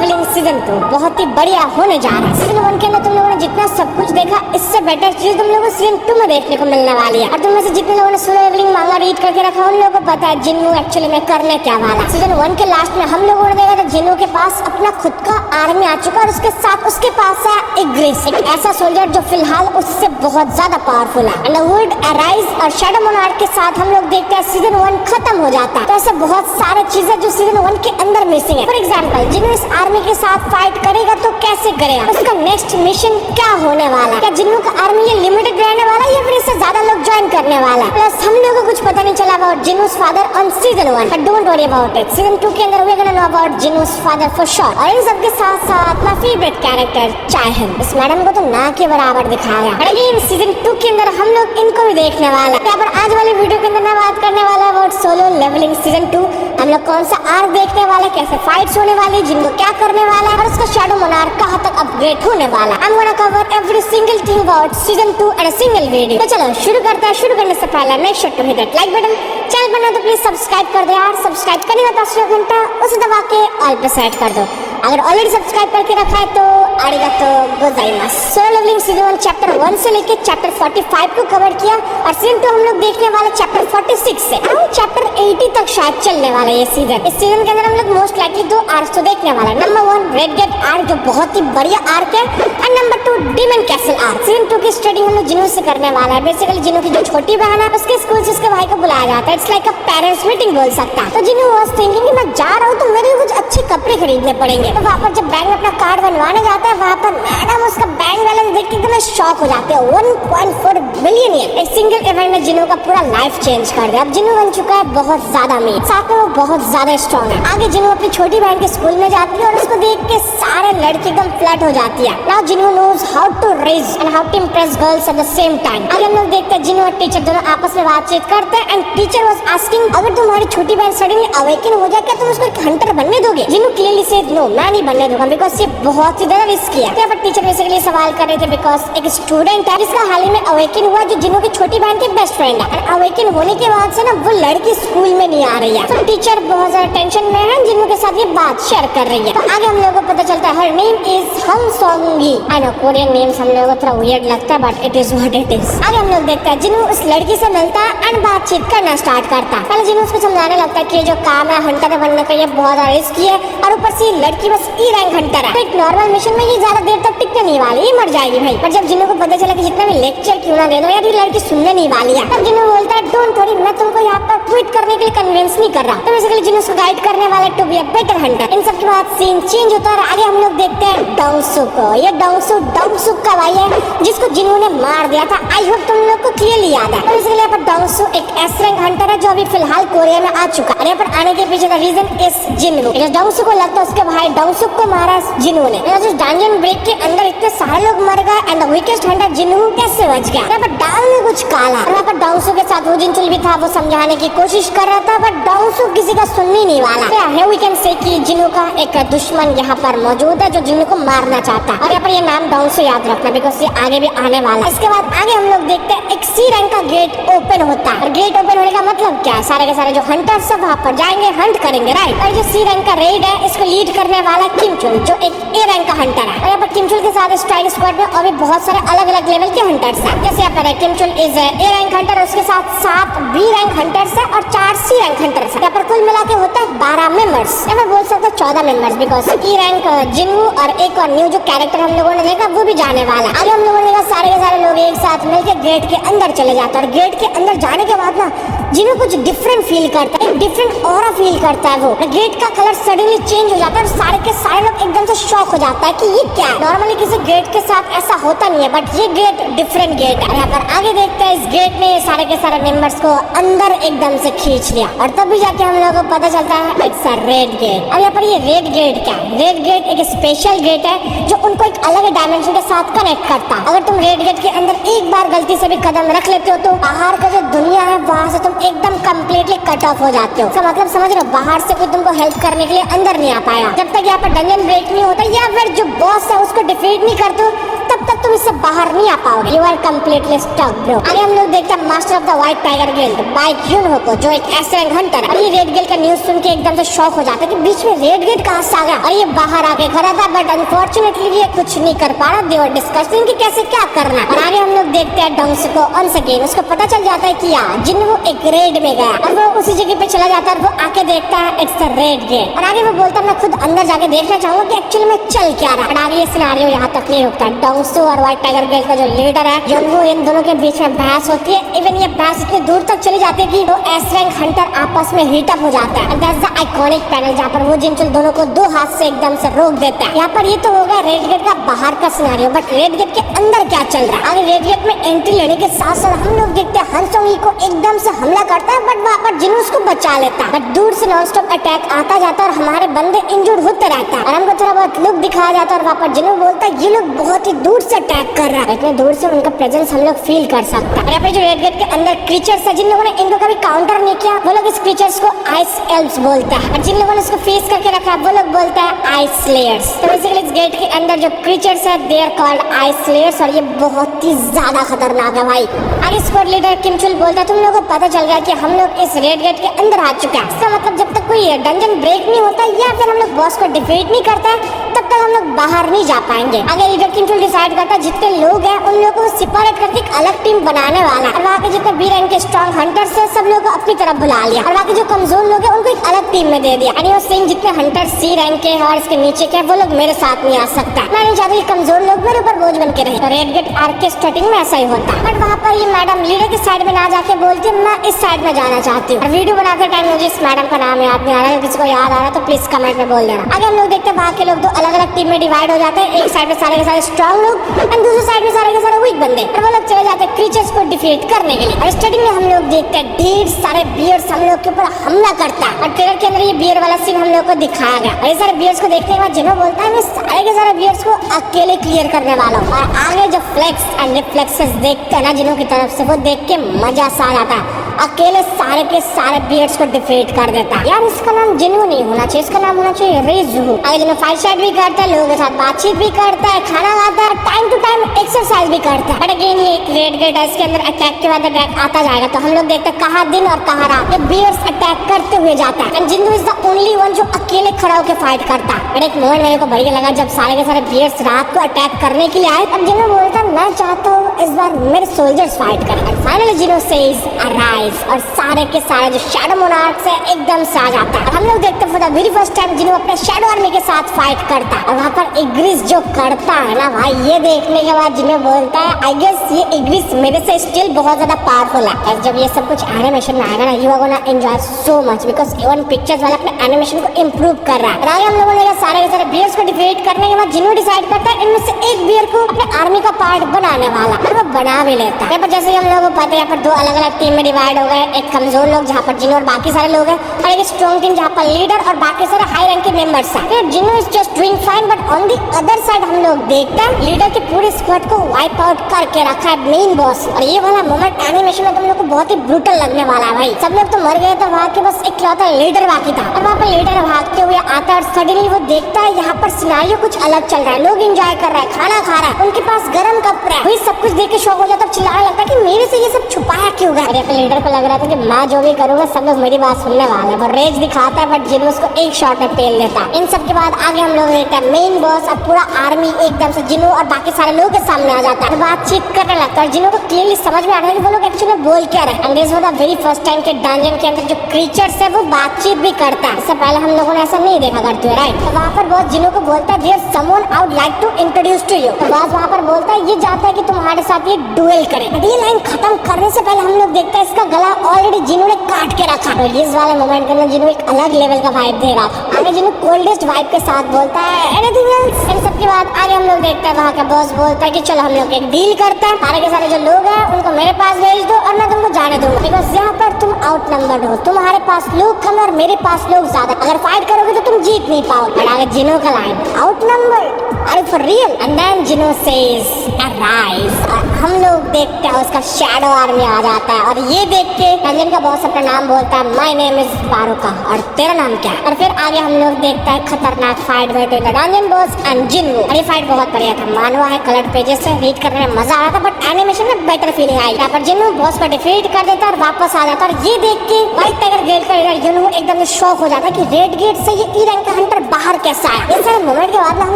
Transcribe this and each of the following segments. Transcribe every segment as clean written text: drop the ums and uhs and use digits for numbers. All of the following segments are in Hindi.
लेवलिंग सीजन 2 बहुत ही बढ़िया होने जा रहा है। सीजन 1 के अंदर तुम लोगों ने जितना सब कुछ देखा, इससे बेटर चीज तुम लोगों को सीजन 2 में देखने को मिलने वाली है। और तुम में से जितने लोगों ने सोलो लेवलिंग मांगा रीड करके रखा, उन लोगों को पता है जिन्नू एक्चुअली में करने क्या वाला। सीजन 1 के लास्ट में हम लोगों ने देखा था जिन्नू के पास अपना खुद का आर्मी आ चुका और उसके साथ उसके पास है एक ग्रेस, एक ऐसा सोल्जर जो फिलहाल उससे बहुत ज्यादा पावरफुल है। एंड वुड अराइज और शैडो मोनार्क के साथ हम लोग देखते हैं सीजन 1 खत्म हो जाता है। तो ऐसे बहुत सारे चीजें जो सीजन 1 के अंदर मिसिंग है। फॉर एग्जाम्पल जिन्नू इस आर्मी के साथ फाइट करेगा तो कैसे करेगा, उसका नेक्स्ट मिशन क्या होने वाला है, क्या जिन्नू का आर्मी ये लिमिटेड रहने वाला है या फिर इससे ज्यादा लोग ज्वाइन करने वाला है। प्लस हम लोगों को कुछ पता नहीं चला अबाउट जिन्नू's father on season 1, but don't worry about it. Season 2 के अंदर we are gonna know about जिन्नू's फादर फॉर श्योर। और इन सब के साथ साथ माय फेवरेट कैरेक्टर चायहन, इस मैडम को तो ना के बराबर दिखाया। और अगेन सीजन 2 के अंदर हम लोग इनको भी देखने वाला है। यहाँ पर आज वाली वीडियो के अंदर मैं बात करने वाला है अबाउट सोलो लेवलिंग सीजन 2। हम लोग कौन सा आर्क देखने वाले, कैसे फाइट्स होने वाली, जिनको क्या करने वाला है और उसका शैडो मोनार्क कहाँ तक अपग्रेड होने वाला है। I am gonna cover every single thing about season 2 and a single video. तो चलो शुरू करते हैं। शुरू करने से पहले make sure to hit that like button, channel पर नए तो प्लीज सब्सक्राइब कर दो यार। सब्सक्राइब करने का पास घंटा उसे दबा के ऑल पे सेट कर दो। अगर ऑलरेडी सब्सक्राइब करके रखा है तो आरिगातो गोजाइमास। सोलो लेवलिंग सीजन 1 चैप्टर 1 से लेके चैप्टर 45 को कवर किया और सीजन 2 हम लोग देखने वाले चैप्टर 46 से चैप्टर 80 तक शायद चलने वाला है ये सीजन। इस सीजन के अंदर हम लोग मोस्ट लाइकली 2 आर्क्स तो देखने वाला है। नंबर 1 रेड गेट आर्क जो बहुत ही बढ़िया आर्क है, and number 2 demon castle arc. Season 2 की स्टार्टिंग हम लोग जिन्नू से करने वाला है। बेसिकली जिन्नू की जो छोटी बहन है उसके स्कूल से उसके भाई को बुलाया जाता है। It's like a parents meeting बोल सकता है। तो जिन्नू वाज थिंकिंग कि मैं जा रहा हूँ तो मेरे कुछ अच्छे कपड़े खरीदने पड़ेंगे। तो वहाँ पर जब बैंक में अपना कार्ड बनवाने जाता है, वहाँ पर मैडम उसका बैंक बैलेंस देख के एकदम शॉक हो जाते हैं। 1.4 बिलियन एक सिंगल इवेंट में जिन्नू का पूरा लाइफ चेंज कर दिया। अब जिन्नू बन चुका है बहुत ज्यादा अमीर, साथ में वो बहुत ज्यादा स्ट्रॉन्ग है। आगे जिन्नू अपनी छोटी बहन के स्कूल में जाती है और उसको देख के सारे लड़के एकदम फ्लर्ट हो जाती है। Now Jinwoo knows how to raise and how to impress girls at the same time. आगे हम लोग देखते हैं जिन्नू और टीचर दोनों आपस में बातचीत करते हैं एंड टीचर वाज आस्किंग अगर तुम्हारी छोटी बहन सडनली अवेकन हो जाए क्या तुम उसको एक हंटर बनने दोगे। जिन्नू क्लियरली सेड नो, मैं नहीं बनने दूंगा बिकॉज ये बहुत ही ज्यादा रिस्की है। यहाँ पर टीचर बेसिकली सवाल कर रहे थे बिकॉज एक स्टूडेंट है जिसका हाल ही में अवेकन हुआ जो जिन्नू की छोटी बहन के बेस्ट फ्रेंड है। अवेकन होने के बाद से ना वो लड़की स्कूल में नहीं आ रही है। तो टीचर बहुत ज्यादा टेंशन में है, जिन्नू के साथ ये बात शेयर कर रही है। तो आगे हम लोगों को पता चलता है हर नेम इज हम सोंगी। आई नो कोरियन नेम्स हम लोगों को थोड़ा वियर्ड लगता है but it is what it is. आगे हम लोग देखते हैं जिन्नू उस लड़की से मिलता है एंड बातचीत करना स्टार्ट करता है। पहले जिन्नू उसको समझाने लगता है कि जो काम है हंटर बनने का ये बहुत ज्यादा रिस्की है और ऊपर से लड़की बस ई रैंक हंटर है। तो एक नॉर्मल मिशन में ये ज्यादा देर तक टिकने नहीं वाली, ये मर जाएगी भाई। पर जब जिन्नू को पता चला कि जितना भी लेक्चर क्यों ना दे दो यार ये लड़की सुनने नहीं वाली है, तब जिन्नू बोलता है डोंट वरी मैं तुमको यहाँ पर क्विट करने के लिए कन्विंस नहीं कर रहा। तो बेसिकली जिन्नू उसको गाइड करने वाला to be a better hunter. इन सब के बाद सीन चेंज होता है और आगे हम लोग देखते हैं डोंगसुक को। ये डोंगसुक का भाई है जिसको जिन्नू ने मार दिया था। आई होप तुम लोग को क्लियरली याद है। तो बेसिकली यहाँ पर डोंगसुक एक एस रैंक हंटर है जो अभी फिलहाल कोरिया में आ चुका है। यहाँ पर आने के पीछे का रीजन इस जिन्नू। डोंगसुक को लगता है उसके भाई डोंगसुक को मारा जिन्नू ने। डंजन ब्रेक के अंदर इतने सारे लोग मर गए and the weakest Hunter Jinnu कैसे बच गया। यहाँ पर डाल में कुछ काला। यहाँ पर डोंगसुक के साथ वो जिनचुल भी था, वो समझाने की कोशिश कर रहा था बट डोंगसुक किसी का सुनने नहीं वाला। तो वी कैन से कि जिन्नू का एक दुश्मन यहाँ पर मौजूद है जो जिन्नू को मारना चाहता है। और यहाँ पर ये नाम डोंगसुक याद रखना बिकॉज ये आगे भी आने वाला है। इसके बाद आगे हम लोग देखते हैं एक सी रैंक का गेट ओपन होता है। और गेट ओपन होने का मतलब क्या है, सारे के सारे जो हंटर्स सब वहाँ पर जाएंगे, हंट करेंगे, राइट। और जो सी रैंक का रेड है इसको लीड करने वाला किमचुल जो एक ए रैंक का हंटर है। और यहाँ पर किमचुल के साथ स्ट्राइक स्क्वाड में और भी बहुत सारे अलग अलग लेवल के हंटर्स हैं। जैसे यहाँ पर किमचुल इज ए रैंक हंटर, उसके साथ 7 बी रैंक हंटर्स है और 4 सी रैंक हंटर्स है। यहाँ पर कुल मिला के होता है 12 मेंबर्स। यहाँ पर बोल सकते 14 members because E rank Jinnu और एक और न्यू जो कैरेक्टर हम लोगों ने देखा वो भी जाने वाला है। आगे हम लोगों ने देखा सारे के सारे लोग एक साथ मिलकर गेट के अंदर चले जाते हैं और गेट के अंदर जाने के बाद ना जिन्नू कुछ डिफरेंट फील करता है, एक डिफरेंट ऑरा फील करता है। वो गेट का कलर सडनली चेंज हो जाता है और सारे के सारे लोग एकदम से शॉक हो जाता है कि ये क्या है। नॉर्मली किसी गेट के साथ ऐसा होता नहीं है बट ये गेट डिफरेंट गेट है। यहाँ पर आगे देखते हैं इस गेट ने सारे के सारे मेंबर्स को अंदर एकदम से खींच लिया और तब भी जाके हम लोगों को पता चलता है इट्स अ रेड गेट। अब यहाँ पर ये रेड गेट क्या है, रेड गेट एक स्पेशल गेट है जो उनको एक अलग डायमेंशन के साथ कनेक्ट करता है। अगर तुम रेड गेट के अंदर एक बार गलती से भी कदम रख लेते हो तो बाहर का जो दुनिया है वहाँ से तुम एकदम कम्प्लीटली कट ऑफ हो जाते हो। मतलब समझ रहे हो, बाहर से कोई तुमको हेल्प करने के लिए अंदर नहीं आ पाया। जब तक यहाँ पर डंजन ब्रेक नहीं होता या फिर जो बॉस है उसको डिफीट नहीं करते हो तब तक तक तुम इससे बाहर नहीं आ पाओगे। You are completely stuck bro. आगे हम लोग देखते हैं master of the white tiger guild by Yoonho को, जो एक एस रैंक हंटर है। और ये रेड गिल्ड का न्यूज सुन के एकदम से शॉक हो जाता है कि बीच में रेड गिल्ड कहां से आ गया, और ये बाहर आके खड़ा था। बट अनफॉर्चुनेटली ये कुछ नहीं कर पा रहा। दे वर डिस्कसिंग कि कैसे क्या करना। और आगे हम लोग देखते हैं डोंग्स को ऑन सेकेंड उसको पता चल जाता है कि यार जिन्हो एक रेड में गया, और वो उसी जगह पे चला जाता है। और वो आके देखता है इट्स द रेड गेट। और आगे वो बोलता है मैं खुद अंदर जाके देखना चाहूंगा कि एक्चुअली में चल क्या रहा है। और आगे ये सिनेरियो यहाँ तक नहीं रुकता। डोंग्सो और व्हाइट टाइगर गिल्ड का जो लीडर है युनहो, इन दोनों के बीच में बहस होती है। इवन ये बहस इतनी दूर तक चली जाती है कि वो एस रैंक हंटर आपस में हीट अप हो जाता है। दैट्स द आइकॉनिक पैनल जहाँ पर वो जिनचुल दोनों को दो हाथ से एकदम से रोक देता है। यहाँ पर ये तो होगा रेड गेट का बाहर का सिनेरियो, बट रेड गेट के अंदर क्या चल रहा है। आगे रेड गेट में एंट्री लेने के साथ साथ हम लोग देखते हैं हंसोंगी को एकदम से हमला करता है, बट वहाँ पर जिन्हो उसको बचा लेता है। बट दूर से नॉन स्टॉप अटैक आता जाता है और हमारे बंदे इंजर्ड होते रहता है। और हमको थोड़ा बहुत लुक दिखाया जाता है और वहाँ पर जिन्हो बोलता है ये लोग बहुत ही दूर से अटैक कर रहा है, इतने दूर से उनका प्रेजेंस हम लोग फील कर सकते हैं। और यहाँ पे जो रेड गेट के अंदर क्रीचर्स है, जिन लोगों ने इनको कभी काउंटर नहीं किया, वो लोग इस क्रीचर्स को आइस एल्व्स बोलता है। और जिन लोगों ने इसको फेस करके रखा है वो लोग बोलता है आइस स्लेयर्स। तो बेसिकली इस गेट के अंदर जो क्रीचर्स है they are called ice slayers, और ये बहुत ही ज्यादा खतरनाक है भाई। आगे स्क्वाड लीडर किमचुल बोलता है तुम लोगों को पता चल गया कि हम लोग इस रेड गेट के अंदर आ चुके हैं। इसका मतलब जब तक कोई डंजन ब्रेक नहीं होता या फिर हम लोग बॉस को डिफीट नहीं करता है तब तक हम लोग बाहर नहीं जा पाएंगे। आगे लीडर किमचुल डिसाइड करता है जितने लोग हैं उन लोगों को सेपरेट करके एक अलग टीम बनाने वाला है। और वहाँ के जितने बी रैंक के स्ट्रॉन्ग हंटर्स है सब लोगों को अपनी तरफ बुला लिया, और वहाँ के जो कमजोर लोग हैं उनको एक अलग टीम में दे दिया। यानी वो सिंह जितने हंटर सी रैंक के और इसके नीचे के वो लोग मेरे साथ नहीं आ सकता। मैं नहीं चाहती कमजोर लोग मेरे ऊपर बोझ बन के रहे। तो रेड गेट आर्क के स्टार्टिंग में ऐसा ही होता है। बट वहाँ पर ये मैडम लीडर की साइड में ना जाके बोलती है मैं इस साइड में जाना चाहती हूँ। और वीडियो बनाते टाइम मुझे इस मैडम का नाम याद नहीं आ रहा है, किसी को याद आ रहा तो प्लीज कमेंट में बोल देना। आगे हम लोग देखते हैं वहाँ के लोग दो अलग अलग टीम में डिवाइड हो जाते हैं। एक साइड में सारे के सारे स्ट्रॉन्ग लोग एंड दूसरी साइड में सारे के सारे वीक बंदे, और वो लोग चले जाते हैं क्रीचर्स को डिफीट करने के लिए। और स्टार्टिंग में हम लोग देखते हैं ढेर सारे बियर्स हम लोग के ऊपर हमला करता है। और ट्रेलर के अंदर ये बियर वाला सीन हम लोग को दिखाया गया। और ये सारे बियर्स को देखने के बाद जिन्हों बोलता है मैं सारे के सारे बियर्स को अकेले क्लियर करने वाला हूँ। और आगे जो फ्लेक्स एंड रिफ्लेक्सेस देखते हैं ना जिन्हों की तरफ से, वो देख के मजा सा आ जाता है। अकेले सारे के सारे बियर्स को डिफीट कर देता है। यार इसका नाम जिन्हो नहीं होना चाहिए, इसका नाम होना चाहिए रेजुहु। आगे जिन्हों फाइट शाइट भी करता है, लोगों के साथ बातचीत भी करता है, खाना खाता है, टाइम टू टाइम एक्सरसाइज भी करता है। बट अगेन ये एक रेड गेट है, इसके अंदर अटैक के बाद अटैक आता जाएगा। तो हम लोग देखते हैं कहाँ दिन और कहाँ रात ये बियर्स अटैक करते हुए जाता है। And Jinho is the only one जो अकेले खड़ा होकर फाइट करता है। बट एक मोमेंट मेरे को बढ़िया लगा जब सारे के सारे बियर्स रात को अटैक करने के लिए आए। अब जिन्हों बोलता है मैं चाहता हूँ इस बार मेरे सोल्जर्स फाइट करें। फाइनली जिन्हो सेज अराइज, और सारे के सारे जो शैडो मोनार्क्स है एकदम से आ जाता है। हम लोग देखते हैं for the very first time जिन्हों अपने शैडो आर्मी के साथ फाइट करता है। और वहाँ पर इग्रिस जो करता है ना भाई, ये देखने के बाद जिन्हों बोलता है आई गेस ये इग्रिस मेरे से स्टिल बहुत ज्यादा पावरफुल है। और जब ये सब कुछ एनिमेशन में आएगा ना you are gonna enjoy so much because even pictures वाला अपने एनिमेशन को इम्प्रूव कर रहा है। और आगे हम लोगों ने सारे के सारे बियर्स को डिफीट करने के बाद जिन्हों डिसाइड करता है इनमें से एक बियर को अपने आर्मी का पार्ट बनाने वाला, और वो बना भी लेता है। पर जैसे हम लोगों को पता है यहाँ पर दो अलग अलग टीम में डिवाइड हो गए। एक कमजोर लोग जहाँ पर जिन्हों और बाकी सारे लोग हैं, और एक स्ट्रॉन्ग टीम जहाँ पर लीडर और बाकी सारे हाई रैंक के मेंबर्स हैं। जिन्हों is just doing fine, but on the other side हम लोग देखते हैं लीडर के पूरे स्क्वाड को वाइप आउट करके रखा है मेन बॉस। और ये वाला मोमेंट एनिमेशन में तुम लोग को बहुत ही ब्रूटल लगने वाला है भाई। सब लोग तो मर गए थे, वहाँ के बस एक लौता लीडर बाकी था। और वहाँ पर लीडर भागते हुए आता है और सडनली वो देखता है यहाँ पर सिनेरियो कुछ अलग चल रहा है। लोग एंजॉय कर रहे हैं, खाना खा रहा है, उनके पास गर्म कपड़ा है। वही सब कुछ देख के शौक हो जाता है, चिल्लाने लगता है कि मेरे से ये सब छुपाया क्यों गया। लीडर को लग रहा था कि मैं जो भी करूंगा सब लोग मेरी बात सुनने वाले हैं। वो रेज दिखाता है बट जिन्हों उसको एक शॉट में पेल देता है। इन सब के बाद आगे हम लोग देखते हैं मेन बॉस और पूरा आर्मी एकदम से जिन्हों और बाकी सारे लोगों के सामने आ जाता है। बातचीत करने लगता है, जिन्हों को क्लियरली समझ में आ रहा है कि वो लोग एक्चुअली बोल क्या रहे हैं। And this was the very first time के डंजन के अंदर जो क्रीचर्स है वो बातचीत भी करता है। इससे पहले हम लोगों ने ऐसा नहीं देखा करते हुए, राइट। तो वहाँ पर बॉस जिन्हों को बोलता है there someone I would like to introduce to you. तो बॉस वहाँ पर बोलता है ये चाहता है कि तुम्हारे साथ ये डुएल करे। ये लाइन खत्म करने से पहले हम लोग देखते हैं इसका गला ऑलरेडी जिन्हों ने काट के रखा। तो इस वाले मोमेंट के अंदर जिन्हों एक अलग लेवल का वाइब दे रहा था। आगे जिन्हों कोल्डेस्ट वाइब के साथ बोलता है एनीथिंग एल्स। इन सब के बाद आगे हम लोग देखते हैं वहाँ का बॉस बोलता है कि चलो हम लोग एक डील करते हैं, सारे के सारे जो लोग हैं उनको मेरे पास भेज दो और मैं तुमको जाने दूंगा। बिकॉज यहाँ पर तुम आउट नंबर्ड हो, तुम्हारे पास लोग कम और मेरे पास लोग ज्यादा। अगर फाइट करोगे तो तुम जीत नहीं पाओगे। आगे जिन्हों का line out world, are you for real? And then Jinwoo says arise, हम लोग देखते हैं उसका शैडो आर्मी आ जाता है और ये देख के डंजन का बॉस अपना नाम बोलता है, माय नेम इज बारुका, और तेरा नाम क्या है? और फिर आगे हम लोग देखते हैं खतरनाक fight between the dungeon boss and जिनवू। और ये फाइट बहुत बढ़िया था, मानवा है कलर्ड पेजेस से रीड करने में मजा आ रहा था, बट एनिमेशन में बेटर फीलिंग आई। यहाँ पर जिनवू बॉस को डिफीट कर देता है और वापस आ जाता है। और ये देख के व्हाइट टाइगर गेट का लीडर जिनवू एकदम से शॉक हो जाता है कि रेड गेट से ये ई रैंक का हंटर बाहर कैसा आया। इस सारे मोमेंट के बाद हम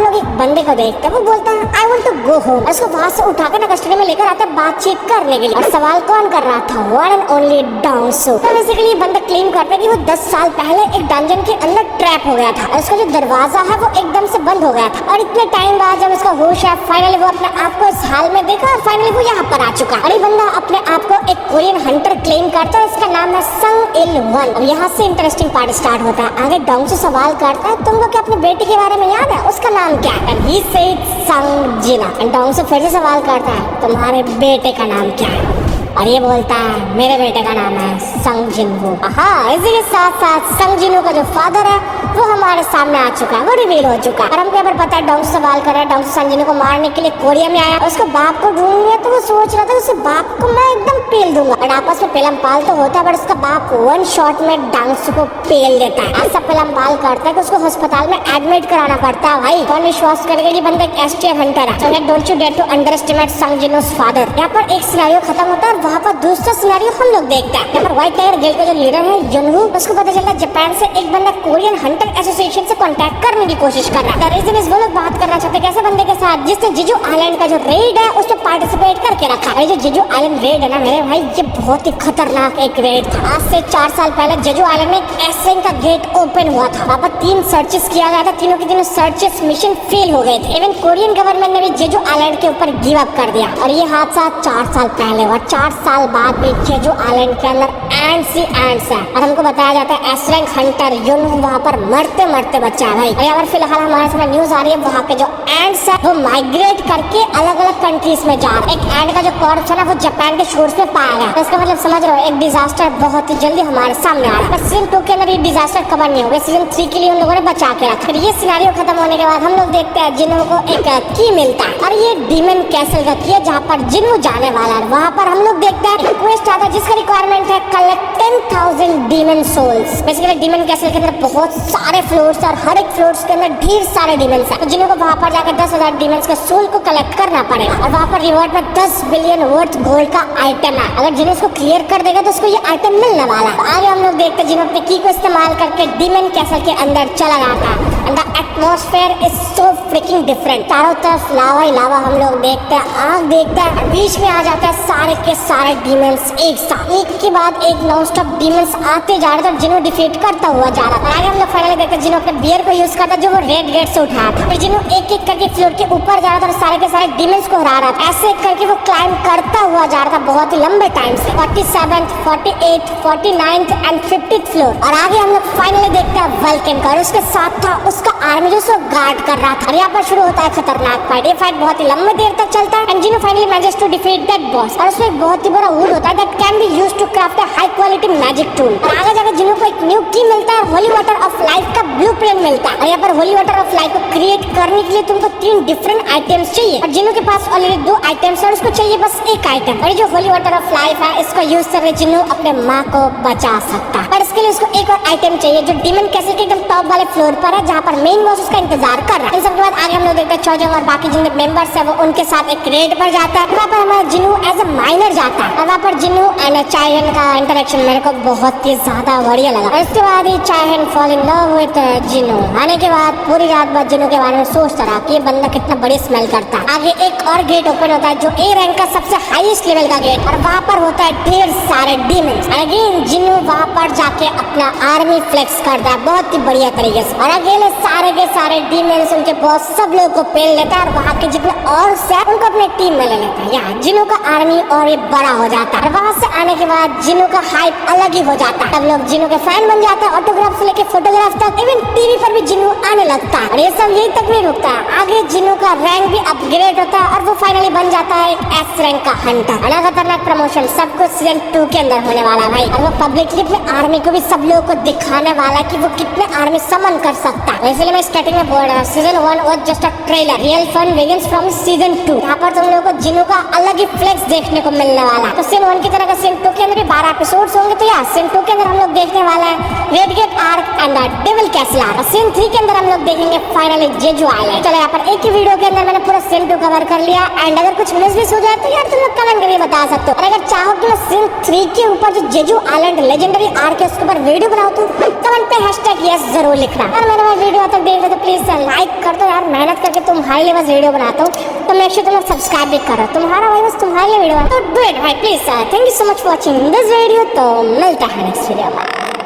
लोग एक बंदे को देखते हैं, वो बोलता है I want to go home. उसको वहां से उठाकर ना कस्टडी में लेकर आता है बातचीत करने के लिए। और सवाल कौन कर रहा था? One and only Dongsu. तो बेसिकली बंदा क्लेम करता है कि वो 10 साल पहले एक डंजन के अंदर ट्रैप हो गया था और उसका जो दरवाजा है वो एकदम से बंद हो गया था। और इतने टाइम बाद जब उसका होश है, फाइनली वो अपने आप को इस हाल में देखा और फाइनली वो यहाँ पर आ चुका। और ये बंदा अपने आप को एक कोरियन हंटर क्लेम करता है, इसका नाम है संग इल वन। और यहाँ से इंटरेस्टिंग पार्ट स्टार्ट होता है। आगे डोंगसू सवाल करता है, तुमको क्या अपने बेटे के बारे में याद है? उसका नाम क्या है? एंड ही सेड संग जिना। एंड डोंगसू फिर से सवाल करता है, तुम्हारे बेटे का नाम क्या है? और ये बोलता है, मेरे बेटे का नाम है संग जिनवू। हाँ, इसी के साथ साथ संग जिनवू का जो फादर है वो हमारे सामने आ चुका है, वो रिवील हो चुका है। और हमको यहाँ पर पता है डोंगसू सवाल कर रहा है, डोंगसू संग जिनवू को मारने के लिए कोरिया में आया, उसके बाप को ढूंढ लिया। तो वो सोच रहा था उसे बाप को मैं एकदम पेल दूंगा। और आपस में पेलम पाल तो होता है, बट उसका बाप वन शॉट में डोंगसू को पेल देता है। ऐसा पेलम पाल करता है कि उसको अस्पताल में एडमिट कराना पड़ता है। भाई कौन विश्वास करेगा कि बंदा एक एसटीएफ हंटर है। So don't you dare to underestimate संग जिनवू's father। यहाँ पर एक सिनेरियो खत्म होता है और वहाँ पर दूसरा सिनेरियो हम लोग देखते हैं। यहाँ पर व्हाइट टाइगर गिल्ड का जो लीडर है जिनवू, उसको पता चलता है जापान से एक बंदा कोरियन हंटर एसोसिएशन से कांटेक्ट करने की कोशिश कर रहा है। द रीजन इज वो लोग बात करना चाहते हैं कैसे बंदे के साथ जिसने जेजू आइलैंड का जो रेड है उसमें पार्टिसिपेट करके रखा है। जो जेजू आइलैंड रेड है ना मेरे भाई, ये बहुत ही खतरनाक एक रेड था। आज से 4 साल पहले जेजू आइलैंड में एक एसएन का गेट ओपन हुआ था। वहाँ पर 3 सर्चेस किया गया था, तीनों के तीनों सर्चेस मिशन फेल हो गए थे। इवन कोरियन गवर्नमेंट ने भी जेजू आइलैंड के ऊपर गिव अप कर दिया। और ये हादसा 4 साल पहले हुआ। 4 साल बाद भी जेजू आइलैंड के अंदर एंड्स ही एंड्स है। और हमको बताया जाता है एस रैंक हंटर जिनवू वहाँ पर मरते मरते बचा है भाई। और यहाँ पर फिलहाल हमारे सामने न्यूज आ रही है, वहाँ के जो एंड्स है वो माइग्रेट करके अलग अलग कंट्रीज में जा रहे हैं। एक एंड का जो कॉर्प्स है ना वो जापान के शोर्स पे पाया गया। तो इसका मतलब समझ रहे हो, एक डिजास्टर बहुत ही जल्दी हमारे सामने आ रहा है। सीजन 2 के अंदर ये डिजास्टर कवर नहीं हो गया, सीजन 3 के लिए उन लोगों ने बचा के रखा। फिर ये सिनेरियो खत्म होने के बाद हम लोग देखते हैं जिनवू को एक की मिलता है और ये डीमन कैसल का की है जहाँ पर जिनवू जाने वाला है। वहाँ पर हम लोग देखते हैं रिक्वेस्ट आता है जिसका रिक्वायरमेंट है collect 10,000 demon souls. Basically demon castle के अंदर बहुत सारे फ्लोर्स और हर एक फ्लोर्स के अंदर ढेर सारे डीमंस हैं। तो जिन्हों को वहाँ पर जाकर 10,000 डीमंस के सोल को कलेक्ट करना पड़ेगा और वहाँ पर रिवॉर्ड में 10 बिलियन वर्थ गोल्ड का आइटम है। अगर जिन्हों इसको क्लियर कर देगा तो उसको ये आइटम मिलने वाला है। तो आगे हम लोग देखते हैं जिन्हों अपने की को इस्तेमाल करके डीमन कैसल के अंदर चला जाता है। And the atmosphere is so fricking different. चारों तरफ लावा ही लावा हम लोग देखते हैं, आग देखते हैं, बीच में आ जाता है सारे के सारे डीमंस एक साथ, एक के बाद एक नॉन स्टॉप डीमंस आते जा रहे थे, जिन्हों डिफीट करता हुआ जा रहा था। आगे हम लोग फाइनली देखते हैं जिन्हों अपने बियर को यूज करता जो वो रेड गेट से उठाया था। फिर जिन्हों एक एक करके फ्लोर के ऊपर जा रहा था और सारे के सारे डीमंस को हरा रहा था। ऐसे करके वो क्लाइंब करता हुआ जा रहा था बहुत ही लंबे टाइम से 47th, 48th, 49th and 50th floor. और आगे हम लोग फाइनली देखते हैं वल्कन का और उसके साथ था उसका आर्मी जो उसको गार्ड कर रहा था। और यहाँ पर शुरू होता है खतरनाक फाइट। ये फाइट बहुत ही लंबे देर तक चलता है and Jinwoo finally manage to defeat that boss. और उसमें एक बहुत ही बड़ा वुड होता है that can be used to craft a high quality magic tool. और आगे जाकर जिन्हों को एक न्यू की मिलता है, होली वाटर ऑफ लाइफ का ब्लूप्रिंट मिलता है। और यहाँ पर होली वाटर ऑफ लाइफ को क्रिएट करने के लिए तुमको 3 डिफरेंट आइटम्स चाहिए और जिन्हों के पास ऑलरेडी 2 आइटम्स है, उसको चाहिए बस एक आइटम। और जो होली वाटर ऑफ लाइफ है इसको यूज करके जिन्हों अपने माँ को बचा सकता है। पर इसके लिए उसको एक और आइटम चाहिए जो डीमन कैसल के एकदम टॉप वाले फ्लोर पर है, जहाँ पर मेन बॉस उसका इंतजार कर रहा है। इन सबके बाद आगे हम लोग देखते हैं चौजंग और बाकी जितने मेंबर्स है वो उनके साथ एक रेड पर जाता है। वहाँ पर हमारा जिन्हों एज ए माइनर जाता है और वहाँ पर जिन्हों एंड चायहन का इंटरेक्शन मेरे को बहुत ही ज्यादा बढ़िया लगा। और इसके बाद ही चायहन फॉल इन लव विद जिन्हों। आने के बाद पूरी रात बाद जिन्हों के बारे में सोचता रहा कि ये बंदा कितना बड़ी स्मेल करता है। आगे एक और गेट ओपन होता है जो ए रैंक का सबसे हाईएस्ट लेवल का गेट और वहाँ पर होता है ढेर सारे डीमंस। अगेन जिन्हों वहाँ पर जाके अपना आर्मी फ्लेक्स करता है बहुत ही बढ़िया तरीके से और अकेले सारे के सारे डीमंस उनके बॉस सब लोग को पेल लेता है और वहाँ के जितने और से उनको अपने टीम में ले लेता है। यहाँ जिन्हों का आर्मी और ये बड़ा हो जाता है और वहाँ से आने के बाद जिन्हों का हाइप अलग ही हो जाता है। सब लोग जिन्हों के फैन बन जाते हैं, ऑटोग्राफ से लेके फोटोग्राफ तक, इवन टीवी पर भी जिन्हों आने लगता है। और ये सब यही तक नहीं रुकता है, आगे जिन्हों का रैंक भी अपग्रेड होता है और वो फाइनली बन जाता है एक एस रैंक का हंटर। बड़ा खतरनाक प्रमोशन सब कुछ सीजन 2 के अंदर होने वाला है भाई। और वो पब्लिकली अपने आर्मी को भी सब लोगों को दिखाने वाला कि वो कितने आर्मी समन कर सकता है। इसलिए मैं स्टार्टिंग में बोल रहा हूँ season 1 was just a trailer, real fun begins from season 2। यहाँ पर तुम लोगों को जिन्नू का अलग ही फ्लेक्स देखने को मिलने वाला है। तो सीजन 1 की तरह का सीजन 2 के अंदर भी 12 एपिसोड्स होंगे। तो यार सीजन 2 के अंदर हम लोग देखने वाला है red gate arc and devil castle arc. Season 3 के अंदर हम लोग देखेंगे फाइनली जेजू आइलैंड। चलो यहाँ पर एक ही वीडियो के अंदर मैंने पूरा सीजन 2 कवर कर लिया एंड अगर कुछ मिस हो जाए तो यार तुम लोग कमेंट करके बता सकते हो। और अगर चाहो कि मैं सीजन 3 के ऊपर जो जेजू आइलैंड लेजेंडरी आर्क है उसके ऊपर वीडियो बनाऊं तो कमेंट पे #yes जरूर लिखना। और मैंने वीडियो तक देख रहे तो प्लीज लाइक कर दो यार, मेहनत करके तुम्हारे लिए बस वीडियो बनाता हूँ तो मेक श्योर तुम लोग सब्सक्राइब भी करो। तुम्हारा भाई बस तुम्हारे लिए वीडियो तो डू इट भाई please. Thank you so much for watching this video. तो मिलता है नेक्स्ट वीडियो में।